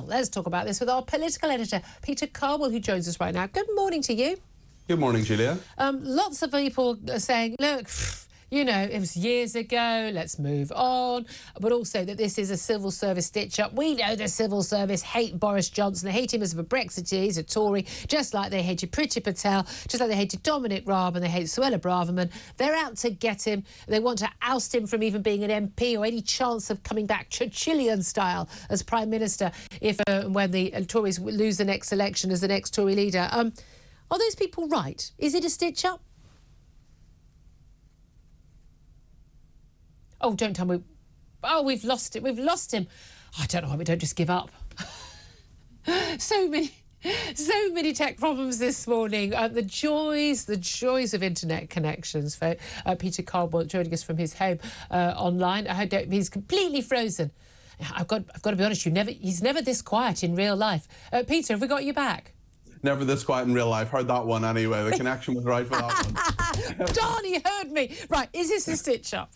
let's talk about this with our political editor, Peter Cardwell, who joins us right now. Good morning to you. Good morning, Julia. Lots of people are saying, look, you know, it was years ago, let's move on. But also that this is a civil service stitch-up. We know the civil service hate Boris Johnson. They hate him as a Brexiteer. He's a Tory, just like they hated Priti Patel, just like they hated Dominic Raab and they hate Suella Braverman. They're out to get him. They want to oust him from even being an MP or any chance of coming back Churchillian style as Prime Minister if when the Tories lose the next election as the next Tory leader. Are those people right? Is it a stitch-up? Oh, don't tell me. Oh, we've lost it. We've lost him. I don't know why we don't just give up. So many tech problems this morning. The joys of internet connections. For Peter Cardwell joining us from his home online. He's completely frozen. I've got to be honest. He's never this quiet in real life. Peter, have we got you back? Never this quiet in real life. Heard that one anyway. The connection was right for that one. Darn, he heard me. Right, is this a stitch-up?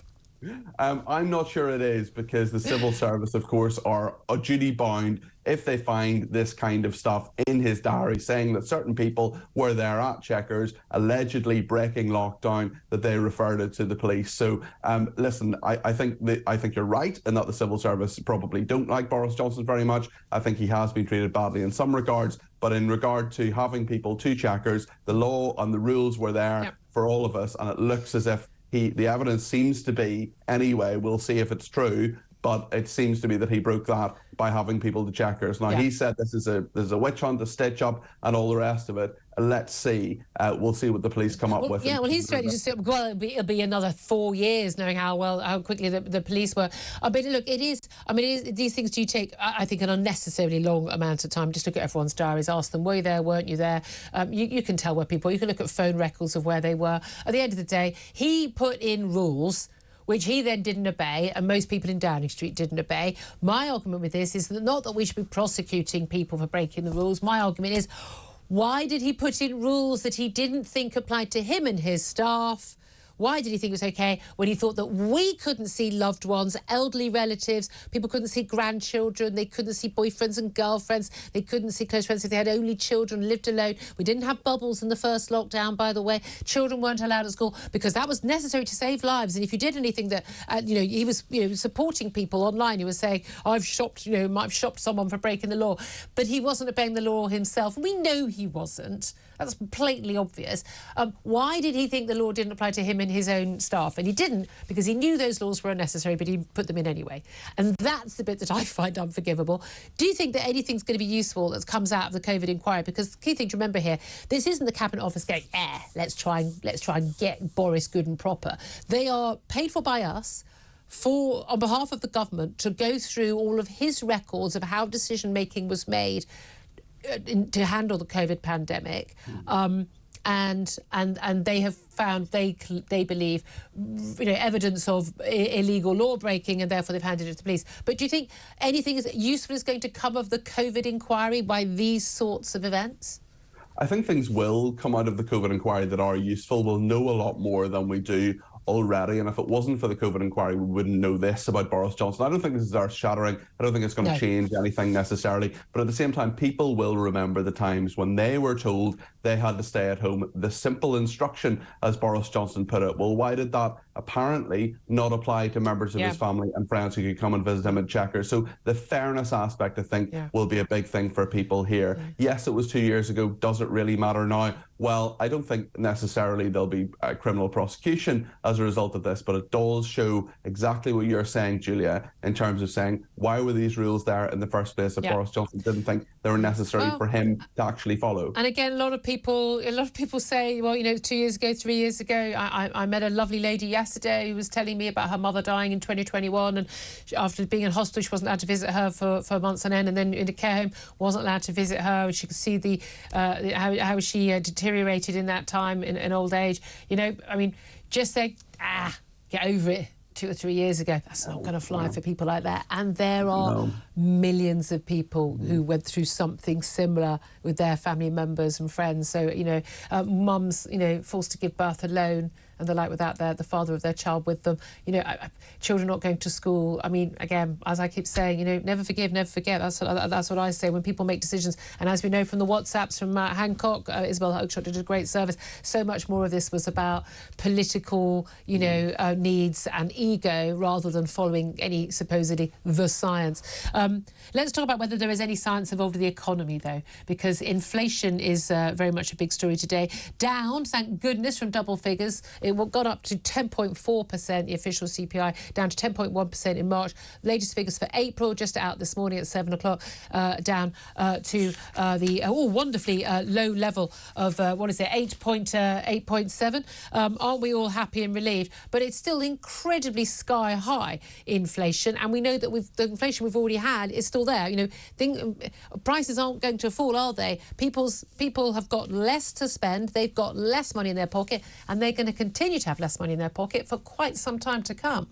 I'm not sure it is, because the civil service, of course, are duty bound if they find this kind of stuff in his diary, saying that certain people were there at Chequers, allegedly breaking lockdown, that they referred it to the police. So, listen, I think you're right in that the civil service probably don't like Boris Johnson very much. I think he has been treated badly in some regards, but in regard to having people to Chequers, the law and the rules were there for all of us, and it looks as if the evidence seems to be, anyway, we'll see if it's true, but it seems to be that he broke that by having people to Chequers. Now, he said this is a witch hunt, a stitch-up, and all the rest of it. Let's see. We'll see what the police come up with. Yeah, well, he's threatening to say, well, it'll be another 4 years, knowing how quickly the police were. But look, these things do take, I think, an unnecessarily long amount of time. Just look at everyone's diaries, ask them, were you there, weren't you there? You can tell where people, you can look at phone records of where they were. At the end of the day, he put in rules which he then didn't obey, and most people in Downing Street didn't obey. My argument with this is that not that we should be prosecuting people for breaking the rules. My argument is, why did he put in rules that he didn't think applied to him and his staff? Why did he think it was okay when he thought that we couldn't see loved ones, elderly relatives, people couldn't see grandchildren, they couldn't see boyfriends and girlfriends, they couldn't see close friends if they had only children, lived alone. We didn't have bubbles in the first lockdown, by the way. Children weren't allowed at school because that was necessary to save lives. And if you did anything that, he was, supporting people online. He was saying, I've shopped someone for breaking the law. But he wasn't obeying the law himself. We know he wasn't. That's blatantly obvious. Why did he think the law didn't apply to him and his own staff? And he didn't, because he knew those laws were unnecessary, but he put them in anyway. And that's the bit that I find unforgivable. Do you think that anything's going to be useful that comes out of the COVID inquiry? Because the key thing to remember here, this isn't the Cabinet Office going, let's try and get Boris good and proper. They are paid for by us on behalf of the government to go through all of his records of how decision-making was made to handle the COVID pandemic, and they have found, they believe, evidence of illegal law breaking, and therefore they've handed it to the police. But do you think anything useful is going to come of the COVID inquiry by these sorts of events? I think things will come out of the COVID inquiry that are useful. We'll know a lot more than we do already, and if it wasn't for the COVID inquiry, we wouldn't know this about Boris Johnson. I don't think this is earth-shattering. I don't think it's going to change anything necessarily, but at the same time, people will remember the times when they were told they had to stay at home. The simple instruction, as Boris Johnson put it. Well, why did that apparently not apply to members of his family and friends who could come and visit him at Chequers? So the fairness aspect, I think, will be a big thing for people here. Yes, it was 2 years ago. Does it really matter now? Well, I don't think necessarily there'll be a criminal prosecution as a result of this, but it does show exactly what you're saying, Julia, in terms of saying, why were these rules there in the first place that Boris Johnson didn't think they were necessary for him to actually follow? And again, a lot of people say, well, 2 years ago, 3 years ago, I met a lovely lady yesterday who was telling me about her mother dying in 2021, and after being in hospital, she wasn't allowed to visit her for months on end, and then in a care home, wasn't allowed to visit her, and she could see how she deteriorated in that time in old age. Just say, get over it. 2 or 3 years ago, that's not going to fly for people like that. And there are millions of people who went through something similar with their family members and friends. So, mums, forced to give birth alone and the like without the father of their child with them. Children not going to school. I mean, again, as I keep saying, never forgive, never forget. That's what I say when people make decisions. And as we know from the WhatsApps from Hancock, Isabel Hochshot did a great service. So much more of this was about political, needs and ego rather than following any supposedly the science. Let's talk about whether there is any science involved in the economy, though, because inflation is very much a big story today. Down, thank goodness, from double figures. It got up to 10.4%, the official CPI, down to 10.1% in March. Latest figures for April, just out this morning at 7 o'clock, down to the wonderfully low level of, 8.7. Aren't we all happy and relieved? But it's still incredibly sky-high inflation, and we know that the inflation we've already had is still there. Prices aren't going to fall, are they? People have got less to spend, they've got less money in their pocket, and they're going to continue to have less money in their pocket for quite some time to come.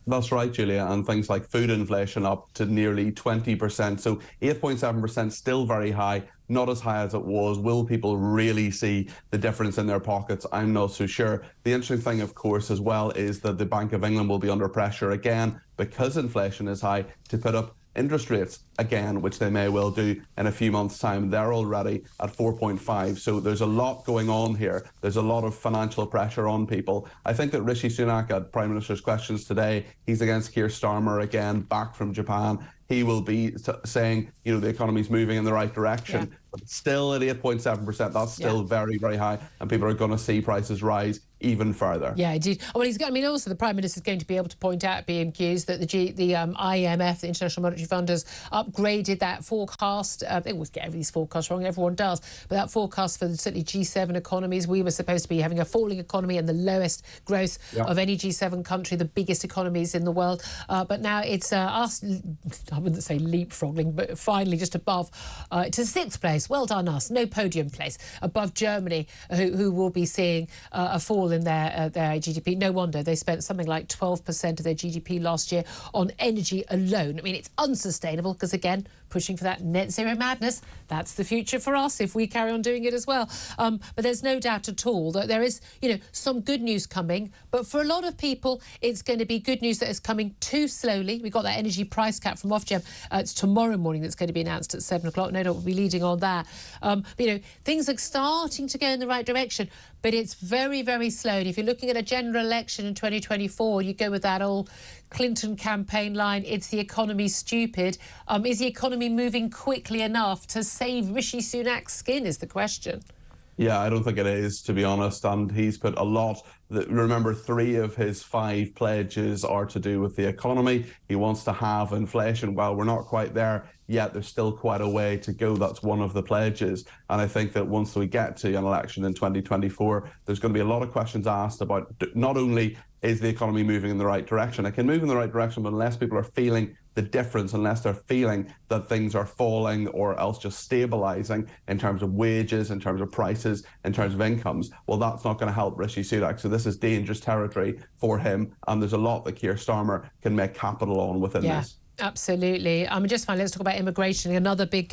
That's right, Julia, and things like food inflation up to nearly 20%. So 8.7%, still very high, not as high as it was. Will people really see the difference in their pockets? I'm not so sure. The interesting thing, of course, as well, is that the Bank of England will be under pressure again, because inflation is high, to put up interest rates again, which they may well do in a few months' time. They're already at 4.5. So there's a lot going on here. There's a lot of financial pressure on people. I think that Rishi Sunak at Prime Minister's Questions today, he's against Keir Starmer again, back from Japan. He will be saying, the economy's moving in the right direction. Yeah. But still at 8.7%, that's still very, very high. And people are going to see prices rise even further. Yeah, indeed. Well, also the Prime Minister is going to be able to point out at BMQs that the IMF, the International Monetary Fund, has upgraded that forecast. They always get these forecasts wrong, everyone does. But that forecast for certainly G7 economies, we were supposed to be having a falling economy and the lowest growth of any G7 country, the biggest economies in the world. But now it's us, I wouldn't say leapfrogging, but finally just above to 6th place. Well done us. No podium place. Above Germany, who will be seeing a fall in their GDP. No wonder they spent something like 12% of their GDP last year on energy alone. I mean, it's unsustainable because, again, pushing for that net zero madness, that's the future for us if we carry on doing it as well. But there's no doubt at all that there is, some good news coming. But for a lot of people, it's going to be good news that is coming too slowly. We've got that energy price cap from Ofgem. It's tomorrow morning that's going to be announced at 7 o'clock. No doubt we'll be leading on that. But, things are starting to go in the right direction, but it's very, very slow. And if you're looking at a general election in 2024, you go with that old Clinton campaign line, it's the economy stupid. Is the economy moving quickly enough to save Rishi Sunak's skin is the question. Yeah, I don't think it is, to be honest. And he's put a lot. Remember, 3 of his 5 pledges are to do with the economy. He wants to have inflation. Well, we're not quite there yet. There's still quite a way to go. That's one of the pledges. And I think that once we get to an election in 2024, there's going to be a lot of questions asked about not only is the economy moving in the right direction. It can move in the right direction, but unless people are feeling the difference, unless they're feeling that things are falling or else just stabilising in terms of wages, in terms of prices, in terms of incomes, well, that's not going to help Rishi Sunak. So this is dangerous territory for him. And there's a lot that Keir Starmer can make capital on within this. Absolutely. Just finally, let's talk about immigration. Another big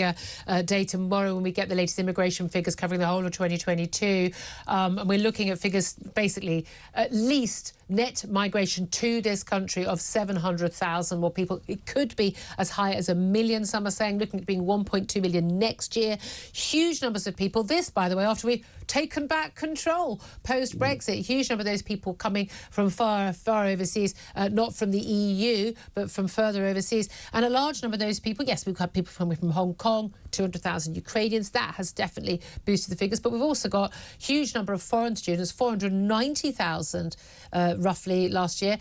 day tomorrow when we get the latest immigration figures covering the whole of 2022. And we're looking at figures, basically, at least net migration to this country of 700,000 more people. It could be as high as 1 million, some are saying, looking at being 1.2 million next year. Huge numbers of people. This, by the way, after we've taken back control post-Brexit. Huge number of those people coming from far, far overseas, not from the EU, but from further overseas. And a large number of those people, yes, we've got people coming from Hong Kong, 200,000 Ukrainians. That has definitely boosted the figures. But we've also got huge number of foreign students, 490,000 roughly last year,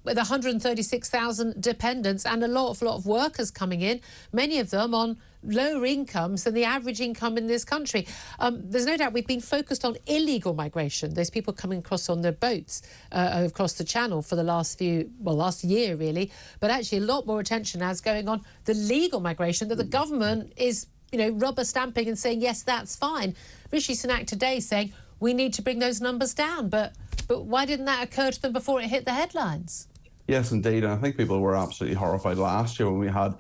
with 136,000 dependents and a lot of workers coming in, many of them on lower incomes than the average income in this country. There's no doubt we've been focused on illegal migration, those people coming across on their boats across the channel for the last year really, but actually a lot more attention now is going on the legal migration that the government is, rubber stamping and saying, yes, that's fine. Rishi Sunak today saying we need to bring those numbers down, but why didn't that occur to them before it hit the headlines? Yes, indeed. And I think people were absolutely horrified last year when we had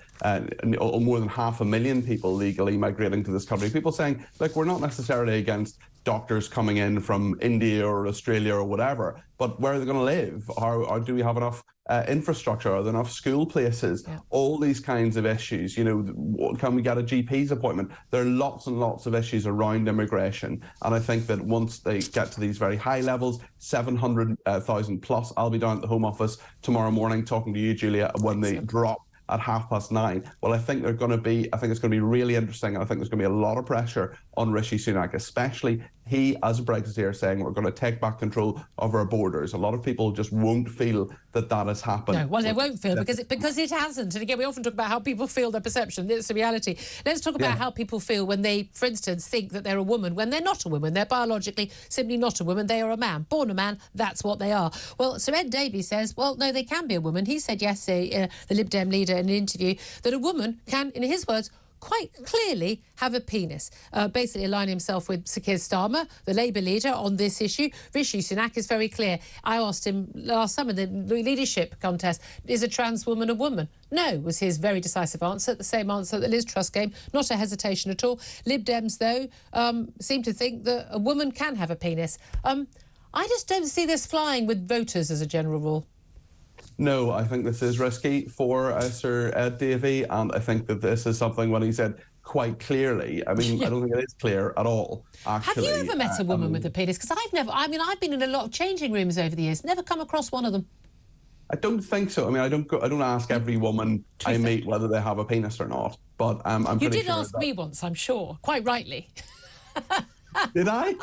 more than 500,000 people legally migrating to this country. People saying, look, we're not necessarily against doctors coming in from India or Australia or whatever, but where are they going to live? Or do we have enough infrastructure? Are there enough school places? Yeah. All these kinds of issues. You know, can we get a GP's appointment? There are lots and lots of issues around immigration. And I think that once they get to these very high levels, 700,000 plus, I'll be down at the Home Office tomorrow morning talking to you, Julia, when they drop at 9:30. Well, I think it's going to be really interesting. And I think there's going to be a lot of pressure on Rishi Sunak, especially he, as a Brexiteer, saying we're going to take back control of our borders. A lot of people just won't feel that has happened. No, well, they won't feel because it hasn't. And again, we often talk about how people feel their perception. It's the reality. Let's talk about how people feel when they, for instance, think that they're a woman when they're not a woman. They're biologically simply not a woman. They are a man. Born a man, that's what they are. Well, Sir Ed Davey says, well, no, they can be a woman. He said yesterday, the Lib Dem leader in an interview, that a woman can, in his words, quite clearly have a penis. Basically aligning himself with Sir Keir Starmer, the Labour leader, on this issue. Rishi Sunak is very clear. I asked him last summer, the leadership contest, is a trans woman a woman? No, was his very decisive answer, the same answer that Liz Truss gave, not a hesitation at all. Lib Dems, though, seem to think that a woman can have a penis. I just don't see this flying with voters as a general rule. No, I think this is risky for Sir Ed Davey, and I think that this is something when he said quite clearly. I mean, I don't think it is clear at all, actually. Have you ever met a woman with a penis? Because I've been in a lot of changing rooms over the years, never come across one of them. I don't think so. I mean, I don't ask every woman I meet whether they have a penis or not, but I'm pretty sure. You did ask me once, I'm sure, quite rightly. Did I?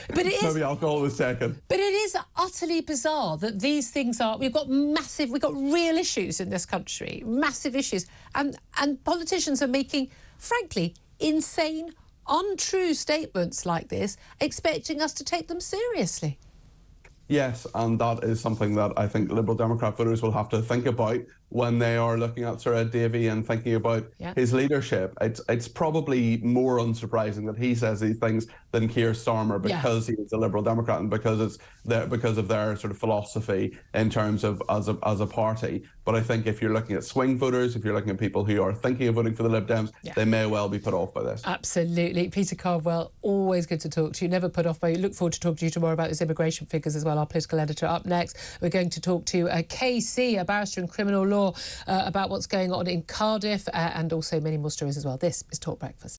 But it is, maybe alcohol was second. But it is utterly bizarre that these things are. We've got real issues in this country, massive issues, and politicians are making, frankly, insane, untrue statements like this, expecting us to take them seriously. Yes, and that is something that I think Liberal Democrat voters will have to think about when they are looking at Sir Ed Davey and thinking about his leadership. It's probably more unsurprising that he says these things than Keir Starmer because he is a Liberal Democrat and because of their sort of philosophy in terms of as a party. But I think if you're looking at swing voters, if you're looking at people who are thinking of voting for the Lib Dems, they may well be put off by this. Absolutely. Peter Cardwell, always good to talk to you. Never put off by you. Look forward to talking to you tomorrow about those immigration figures as well. Our political editor up next. We're going to talk to KC, a barrister in criminal law, about what's going on in Cardiff and also many more stories as well. This is Talk Breakfast.